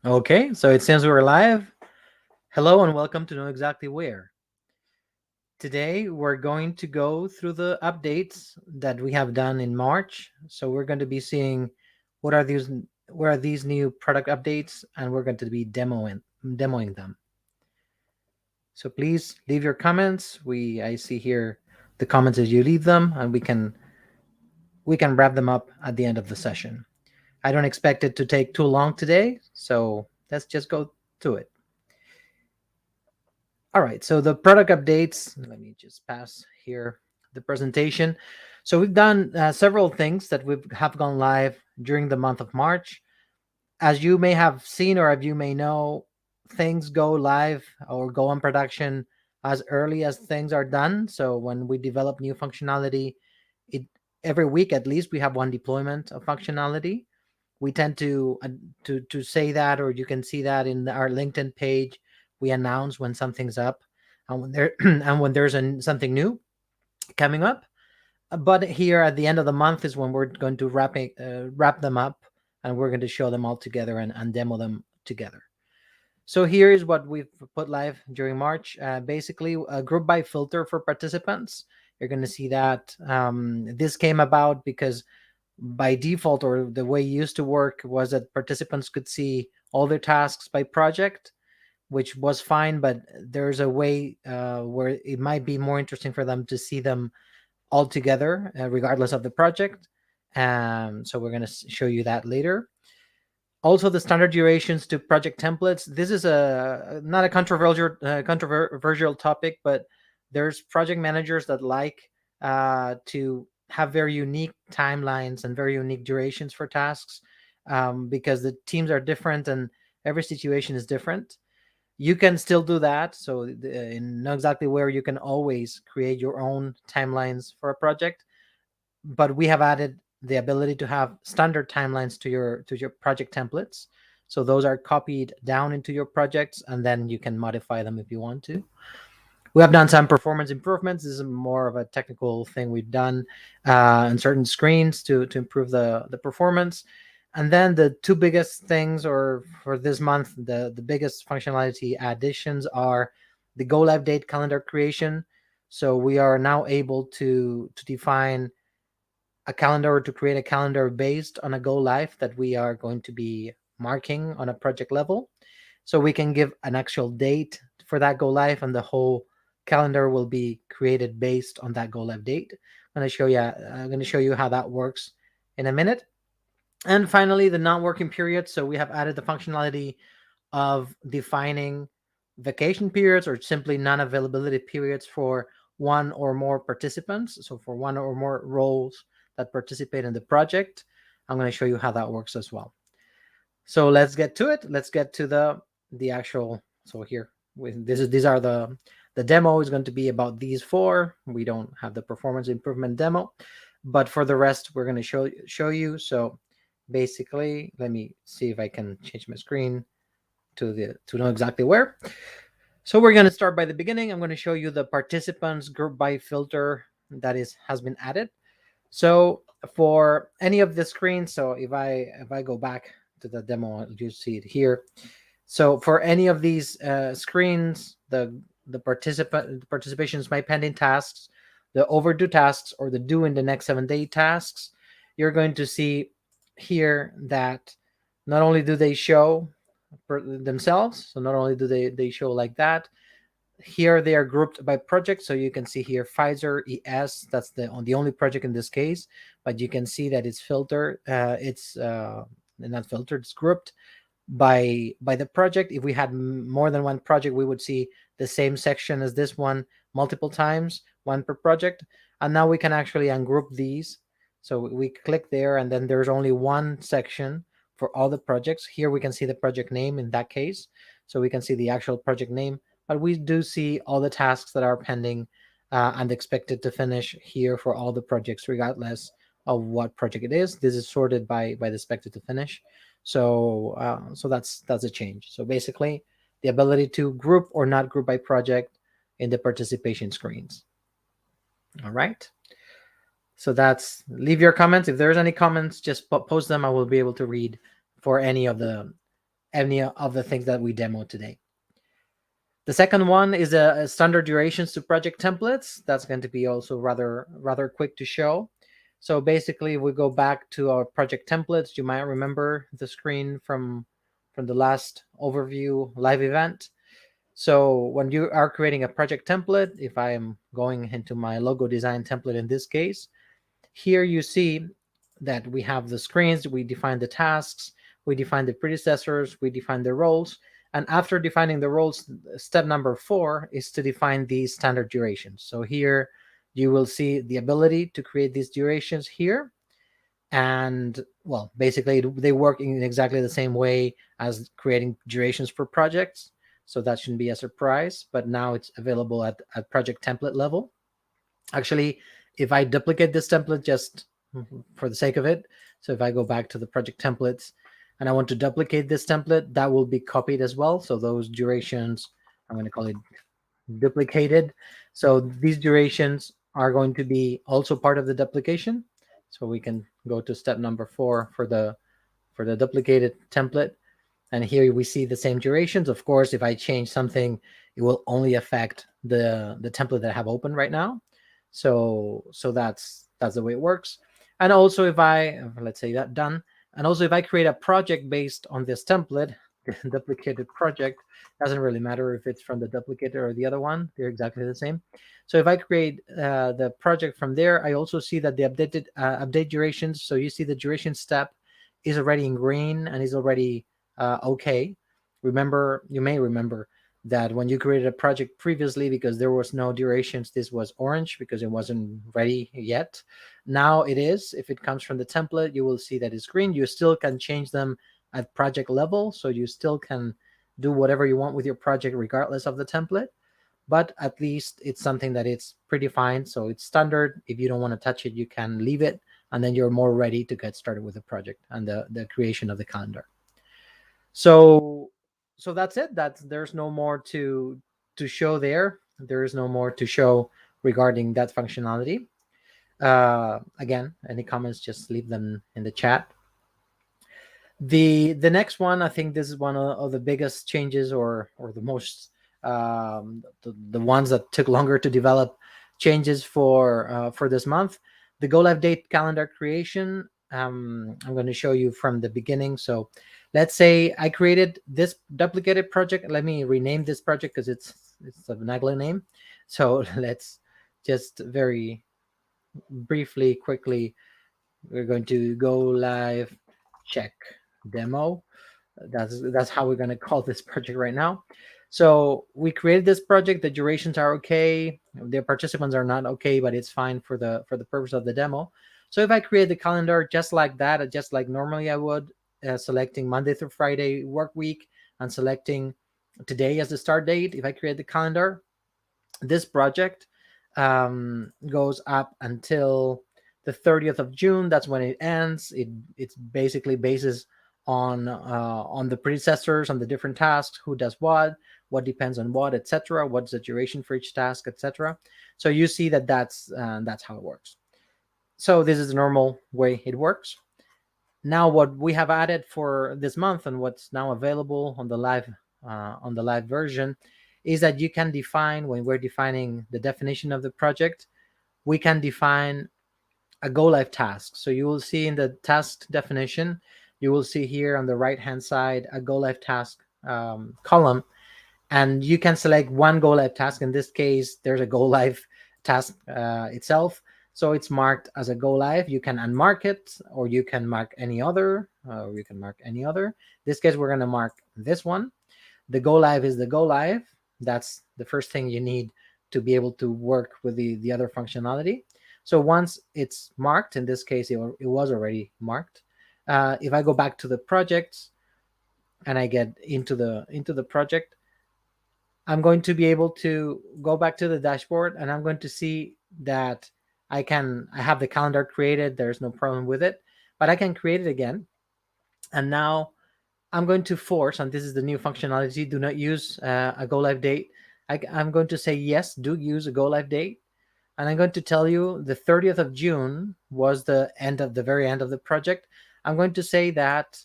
Okay, so it seems we're live. Hello and welcome to Know Exactly Where. Today we're going to go through the updates that we have done in March. So we're going to be seeing what are these what are these new product updates, and we're going to be demoing them. So please leave your comments. I see here the comments as you leave them, and we can wrap them up at the end of the session. I don't expect it to take too long today, so let's just go to it. All right, so the product updates, let me just pass here the presentation. So we've done several things that we have gone live during the month of March. As you may have seen or as you may know, things go live or go on production as early as things are done. So when we develop new functionality, it every week at least we have one deployment of functionality. We tend to say that, or you can see that in our LinkedIn page. We announce when something's up, and when there and when there's something new coming up. But here at the end of the month is when we're going to wrap them up, and we're going to show them all together and demo them together. So here is what we've put live during March. Basically, a group by filter for participants. You're going to see that this came about because by default, or the way it used to work, was that participants could see all their tasks by project, which was fine. But there's a way where it might be more interesting for them to see them all together, regardless of the project. So we're going to show you that later. Also, the standard durations to project templates. This is a not a controversial topic, but there's project managers that like to have very unique timelines and very unique durations for tasks, because the teams are different and every situation is different. You can still do that. So, know exactly where you can always create your own timelines for a project, but we have added the ability to have standard timelines to your project templates. So those are copied down into your projects, and then you can modify them if you want to. We have done some performance improvements. This is more of a technical thing we've done in certain screens to improve the performance. And then the two biggest things, or for this month, the biggest functionality additions are the go live date calendar creation. So we are now able to define a calendar, or to create a calendar based on a go live that we are going to be marking on a project level. So we can give an actual date for that go live, and the whole calendar will be created based on that go live date. I'm going to show you how that works in a minute. And finally, the non-working period. So we have added the functionality of defining vacation periods, or simply non-availability periods, for one or more participants. So for one or more roles that participate in the project. I'm going to show you how that works as well. So let's get to it. Let's get to the actual. So here, these are the demo is going to be about these four. We don't have the performance improvement demo, but for the rest, we're going to show you. So basically, let me see if I can change my screen to know exactly where. So we're going to start by the beginning. I'm going to show you the participants group by filter that has been added. So for any of the screens, so if I go back to the demo, you see it here. So for any of these screens, the participations, my pending tasks, the overdue tasks, or the due in the next 7 day tasks, you're going to see here that not only do they show themselves, so not only do they show like that. Here they are grouped by project, so you can see here Pfizer ES. That's the only project in this case, but you can see that it's filtered. It's not filtered. It's grouped by the project. If we had more than one project, we would see the same section as this one multiple times, one per project. And now we can actually ungroup these. So we click there, and then there's only one section for all the projects. Here we can see the project name in that case, so we can see the actual project name. But we do see all the tasks that are pending and expected to finish here for all the projects, regardless of what project it is. This is sorted by the expected to finish. So that's a change. So basically, the ability to group or not group by project in the participation screens. All right. So that's, leave your comments. If there's any comments, just post them. I will be able to read for any of any of the things that we demoed today. The second one is a standard durations to project templates. That's going to be also rather quick to show. So basically, we go back to our project templates. You might remember the screen from the last overview live event. So when you are creating a project template, if I am going into my logo design template in this case, here you see that we have the screens, we define the tasks, we define the predecessors, we define the roles. And after defining the roles, step number 4 is to define these standard durations. So here you will see the ability to create these durations here. And well, basically they work in exactly the same way as creating durations for projects. So that shouldn't be a surprise, but now it's available at project template level. Actually, if I duplicate this template just for the sake of it, so if I go back to the project templates and I want to duplicate this template, that will be copied as well. So those durations, I'm going to call it duplicated. So these durations are going to be also part of the duplication. So we can go to step number 4 for the duplicated template. And here we see the same durations. Of course, if I change something, it will only affect the template that I have open right now. So that's the way it works. And also if I, let's say that done, and also if I create a project based on this template, the duplicated project, doesn't really matter if it's from the duplicator or the other one, they're exactly the same. So if I create the project from there, I also see that the updated update durations, so you see the duration step is already in green and is already okay. Remember, you may remember that when you created a project previously, because there was no durations, this was orange because it wasn't ready yet. Now it is. If it comes from the template, you will see that it's green. You still can change them at project level, so you still can do whatever you want with your project regardless of the template, but at least it's something that it's predefined, so it's standard. If you don't want to touch it, you can leave it, and then you're more ready to get started with the project and the creation of the calendar. So so that's it. That's There's no more to show there. There is no more to show regarding that functionality. Again, any comments, just leave them in the chat. The next one, I think this is one of the biggest changes, or the most the ones that took longer to develop changes for this month. The go live date calendar creation. I'm going to show you from the beginning. So let's say I created this duplicated project. Let me rename this project because it's a Nagla name. So let's just very briefly, quickly, we're going to go live check demo. That's how we're going to call this project right now. So we created this project. The durations are okay. The participants are not okay, but it's fine for the purpose of the demo. So if I create the calendar just like that, just like normally I would, selecting Monday through Friday work week and selecting today as the start date, if I create the calendar, this project goes up until the 30th of June. That's when it ends. It's basically bases on the predecessors, on the different tasks, who does what depends on what, etc. What's the duration for each task, etc. So you see that that's how it works. So this is the normal way it works. Now, what we have added for this month and what's now available on the live version is that you can define, when we're defining the definition of the project, we can define a go live task. So you will see in the task definition, you will see here on the right hand side a go live task column, and you can select one go live task. In this case, there's a go live task itself, so it's marked as a go live. You can unmark it, or you can mark any other, In this case, we're going to mark this one. The go live is the go live. That's the first thing you need to be able to work with the other functionality. So once it's marked, in this case, it was already marked. If I go back to the projects and I get into the project, I'm going to be able to go back to the dashboard, and I'm going to see that I have the calendar created. There's no problem with it, but I can create it again. And now I'm going to force, and this is the new functionality, do not use a go live date. I'm going to say, yes, do use a go live date. And I'm going to tell you the 30th of June was the very end of the project. I'm going to say that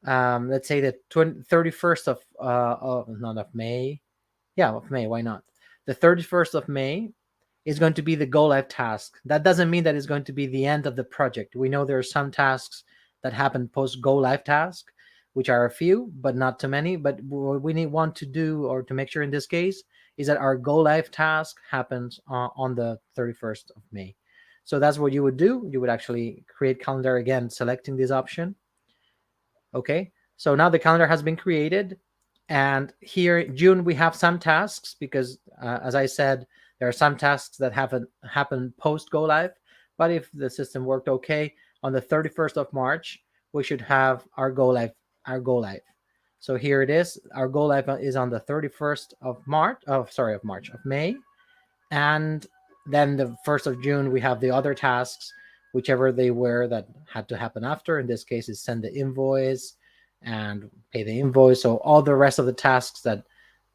let's say the 31st of not of May. Yeah, of May. Why not? The 31st of May is going to be the go live task. That doesn't mean that it's going to be the end of the project. We know there are some tasks that happen post go live task, which are a few, but not too many. But what we want to do, or to make sure in this case, is that our go live task happens on the 31st of May. So that's what you would do. You would actually create calendar again, selecting this option. Okay, so now the calendar has been created. And here, June, we have some tasks because, as I said, there are some tasks that haven't happened post go live. But if the system worked okay, on the 31st of March, we should have our go live. Our go live. So here it is. Our go live is on the 31st of March. Oh, sorry, of May. And then the 1st of June, we have the other tasks, whichever they were that had to happen after. In this case, is send the invoice and pay the invoice. So all the rest of the tasks that,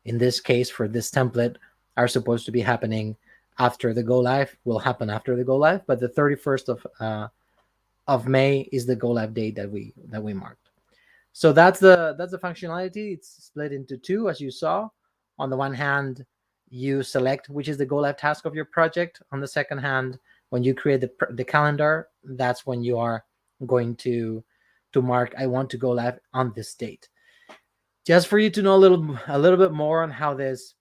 in this case, for this template, are supposed to be happening after the go live will happen after the go live. But the 31st of May is the go live date that we marked. So that's the functionality. It's split into two, as you saw. On the one hand, you select which is the go live task of your project. On the second hand, when you create the calendar, that's when you are going to mark, I want to go live on this date. Just for you to know a little bit more on how this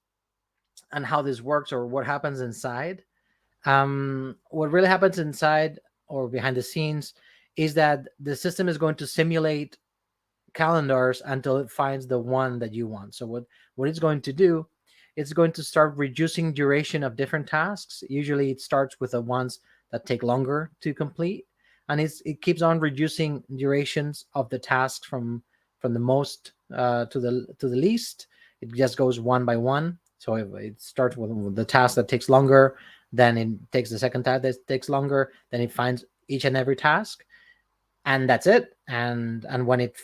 works, or what happens inside. What really happens inside or behind the scenes is that the system is going to simulate calendars until it finds the one that you want. So what it's going to do, it's going to start reducing duration of different tasks. Usually it starts with the ones that take longer to complete, and it keeps on reducing durations of the tasks from the most to the least. It just goes one by one. So it starts with the task that takes longer, then it takes the second task that takes longer, then it finds each and every task, and that's it. And when it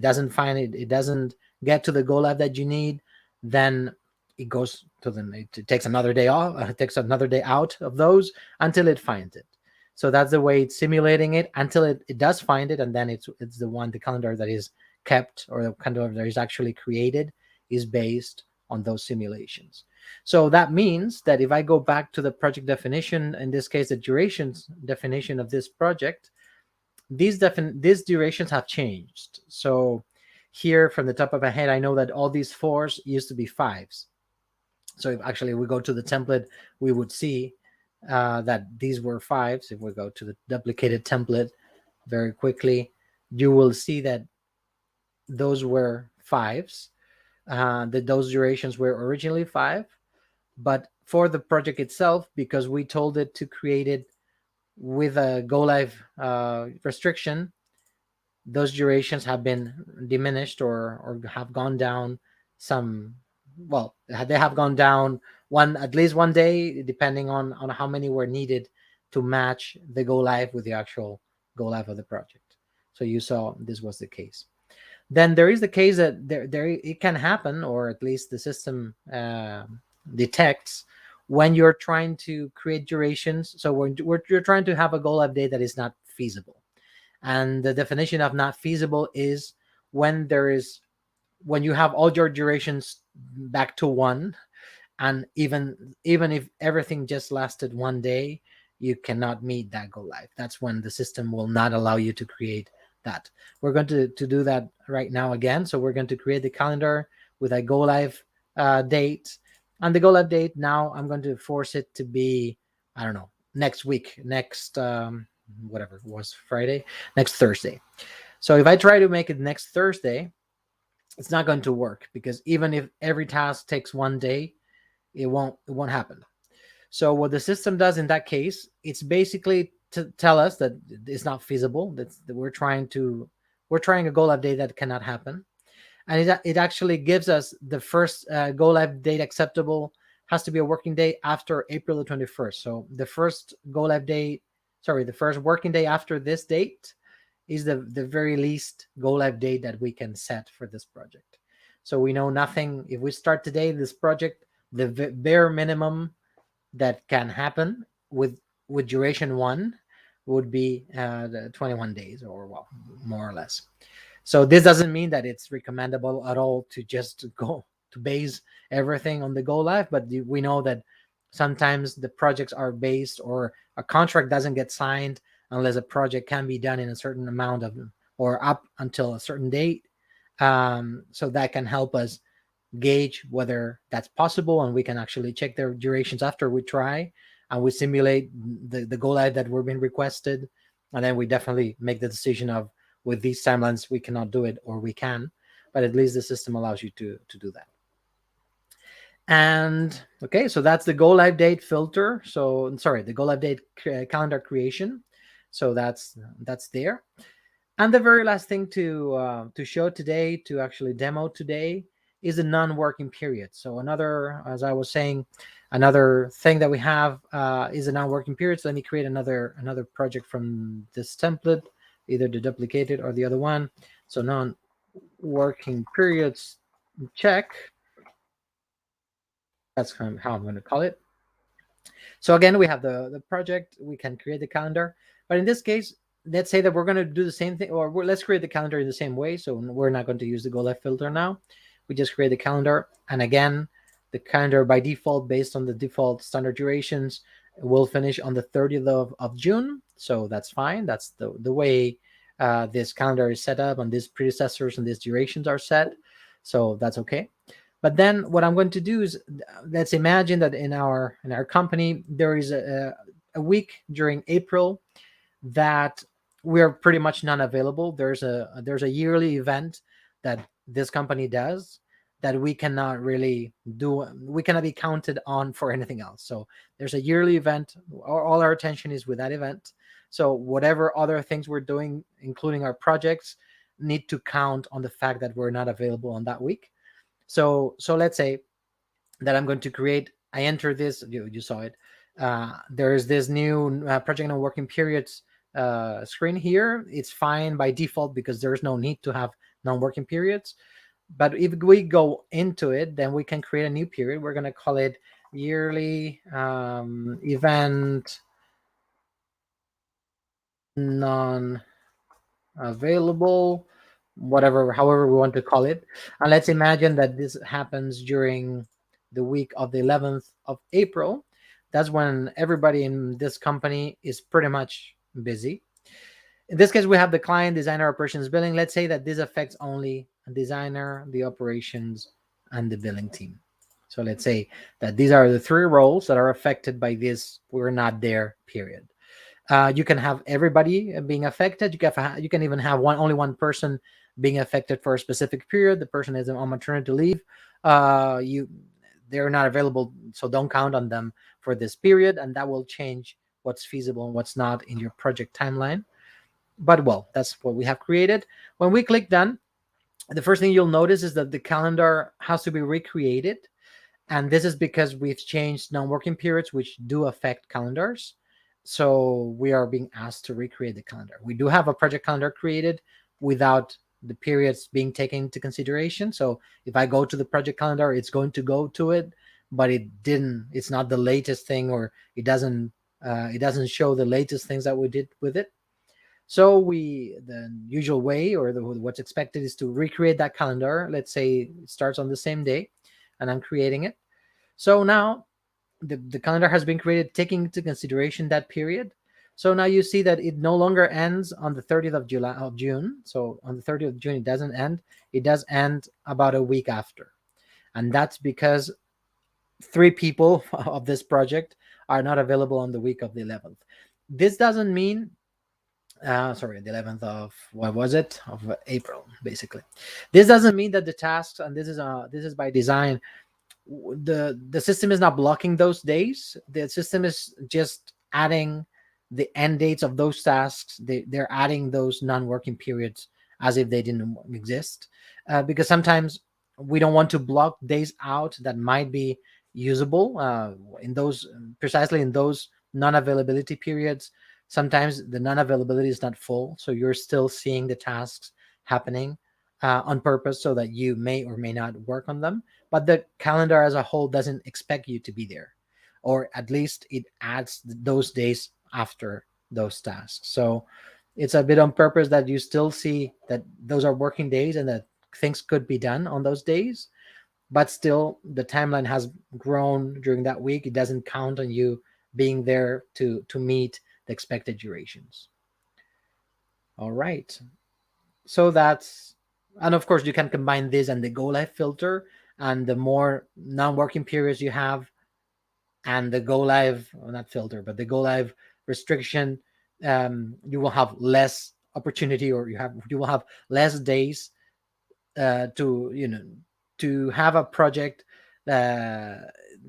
doesn't find it, it doesn't get to the go live that you need, then it goes to it takes another day off, it takes another day out of those until it finds it. So that's the way it's simulating it until it does find it, and then it's the calendar that is kept, or the calendar that is actually created, is based on those simulations. So that means that if I go back to the project definition, in this case the durations definition of this project, these durations have changed. So here, from the top of my head, I know that all these fours used to be fives. So if actually we go to the template, we would see that these were fives. If we go to the duplicated template very quickly, you will see that those were fives, that those durations were originally 5. But for the project itself, because we told it to create it with a go live restriction, those durations have been diminished, or have gone down some. Well, they have gone down at least one day, depending on how many were needed to match the go live with the actual go live of the project. So you saw this was the case. Then there is the case that there it can happen, or at least the system detects, when you're trying to create durations. So when you're trying to have a go live date that is not feasible. And the definition of not feasible is when you have all your durations back to 1, and even if everything just lasted 1 day, you cannot meet that go live. That's when the system will not allow you to create that. We're going to do that right now again. So we're going to create the calendar with a go live date. And the go live date, now I'm going to force it to be, I don't know, next week, next whatever it was, Friday, next Thursday. So if I try to make it next Thursday, it's not going to work, because even if every task takes 1 day, it won't happen. So what the system does in that case, it's basically to tell us that it's not feasible, that we're trying a go live date that cannot happen. And it actually gives us the first go live date acceptable has to be a working day after April the 21st. So the first go live date, the first working day after this date is the very least go live date that we can set for this project. So we know nothing. If we start today, this project, the bare minimum that can happen with duration 1 would be the 21 days, or well, more or less. So this doesn't mean that it's recommendable at all to just go to base everything on the go live, but we know that sometimes the projects are based, or a contract doesn't get signed unless a project can be done in a certain amount of, or up until a certain date. So that can help us gauge whether that's possible, and we can actually check their durations after we try, and we simulate the go live that we're being requested, and then we definitely make the decision of, with these timelines we cannot do it, or we can, but at least the system allows you to do that. And okay, so that's the go live date filter. So sorry, the go live date calendar creation. So that's there. And the very last thing to show today, to actually demo today, is the non-working period. So another, as I was saying, another thing that we have is a non-working period. So let me create another project from this template, either the duplicated or the other one. So non-working periods check. That's kind of how I'm going to call it. So again, we have the project, we can create the calendar, but in this case, let's say that we're going to do the same thing, or let's create the calendar in the same way. So we're not going to use the go live filter now. We just create the calendar. And again, the calendar by default, based on the default standard durations, will finish on the 30th of June. So that's fine. That's the way this calendar is set up, and these predecessors and these durations are set. So that's okay. But then what I'm going to do is, let's imagine that in our company there is a week during April that we're pretty much not available. There's a yearly event that this company does that we cannot really do. We cannot be counted on for anything else. So there's a yearly event. All our attention is with that event. So whatever other things we're doing, including our projects, need to count on the fact that we're not available on that week. So let's say that I'm going to create. I enter this. You saw it. There is this new project and working periods screen here. It's fine by default because there is no need to have non-working periods. But if we go into it, then we can create a new period. We're going to call it yearly event non available, whatever, however we want to call it. And let's imagine that this happens during the week of the 11th of April. That's when everybody in this company is pretty much busy. In this case, we have the client, designer, operations, billing. Let's say that this affects only a designer, the operations, and the billing team. So let's say that these are the three roles that are affected by this "we're not there" period. You can have everybody being affected. You can even have only one person being affected for a specific period. The person is on maternity leave. You They're not available, so don't count on them for this period, and that will change what's feasible and what's not in your project timeline. But well, that's what we have created. When we click done, the first thing you'll notice is that the calendar has to be recreated. And this is because we've changed non-working periods, which do affect calendars. So we are being asked to recreate the calendar. We do have a project calendar created without the periods being taken into consideration. So if I go to the project calendar, it's going to go to it, but it's not the latest thing, or it doesn't show the latest things that we did with it. So the usual way, or what's expected, is to recreate that calendar. Let's say it starts on the same day, and I'm creating it. So now the calendar has been created taking into consideration that period. So now you see that it no longer ends on the 30th of June. So on the 30th of June, it doesn't end. It does end about a week after. And that's because three people of this project are not available on the week of the 11th. This doesn't mean sorry, the 11th of, what was it, of April, basically. This doesn't mean that the tasks, and this is by design, the system is not blocking those days. The system is just adding the end dates of those tasks. They're adding those non-working periods as if they didn't exist, because sometimes we don't want to block days out that might be usable in those, precisely in those non-availability periods. Sometimes the non-availability is not full, so you're still seeing the tasks happening on purpose, so that you may or may not work on them, but the calendar as a whole doesn't expect you to be there, or at least it adds those days after those tasks. So It's a bit on purpose that you still see that those are working days and that things could be done on those days, but still the timeline has grown during that week. It doesn't count on you being there to meet the expected durations. All right. So that's, and of course you can combine this and the go live filter, and the more non-working periods you have and the go live, well, not filter, but the go live restriction, you will have less opportunity, or you will have less days to, to have a project. uh,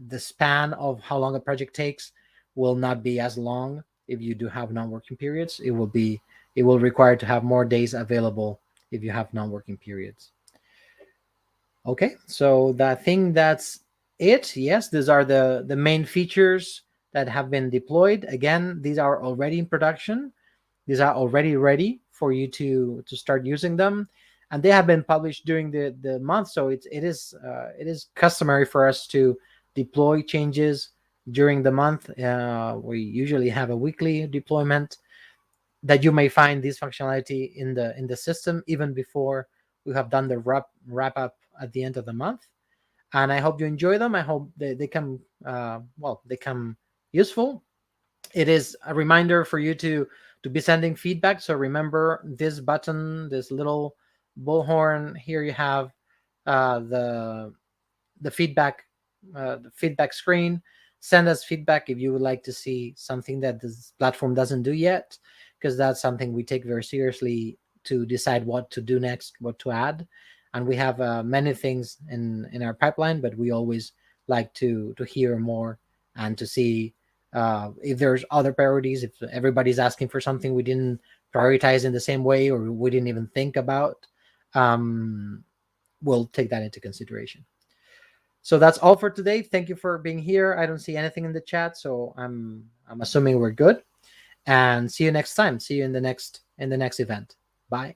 the span of how long a project takes will not be as long. If you do have non-working periods, it will require to have more days available if you have non-working periods. Okay, so I think that's it. Yes, these are the main features that have been deployed. Again, these are already in production. These are already ready for you to start using them, and they have been published during the month. So it is customary for us to deploy changes during the month. We usually have a weekly deployment that you may find this functionality in the system even before we have done the wrap up at the end of the month. And I hope you enjoy them. I hope they come they come useful. It is a reminder for you to be sending feedback. So remember this button, this little bullhorn here. You have the the feedback screen. Send us feedback if you would like to see something that this platform doesn't do yet, because that's something we take very seriously to decide what to do next, what to add. And we have many things in our pipeline, but we always like to hear more and to see if there's other priorities, if everybody's asking for something we didn't prioritize in the same way or we didn't even think about. um, we'll take that into consideration. So that's all for today. Thank you for being here. I don't see anything in the chat, so I'm assuming we're good. And see you next time. See you in the next event. Bye.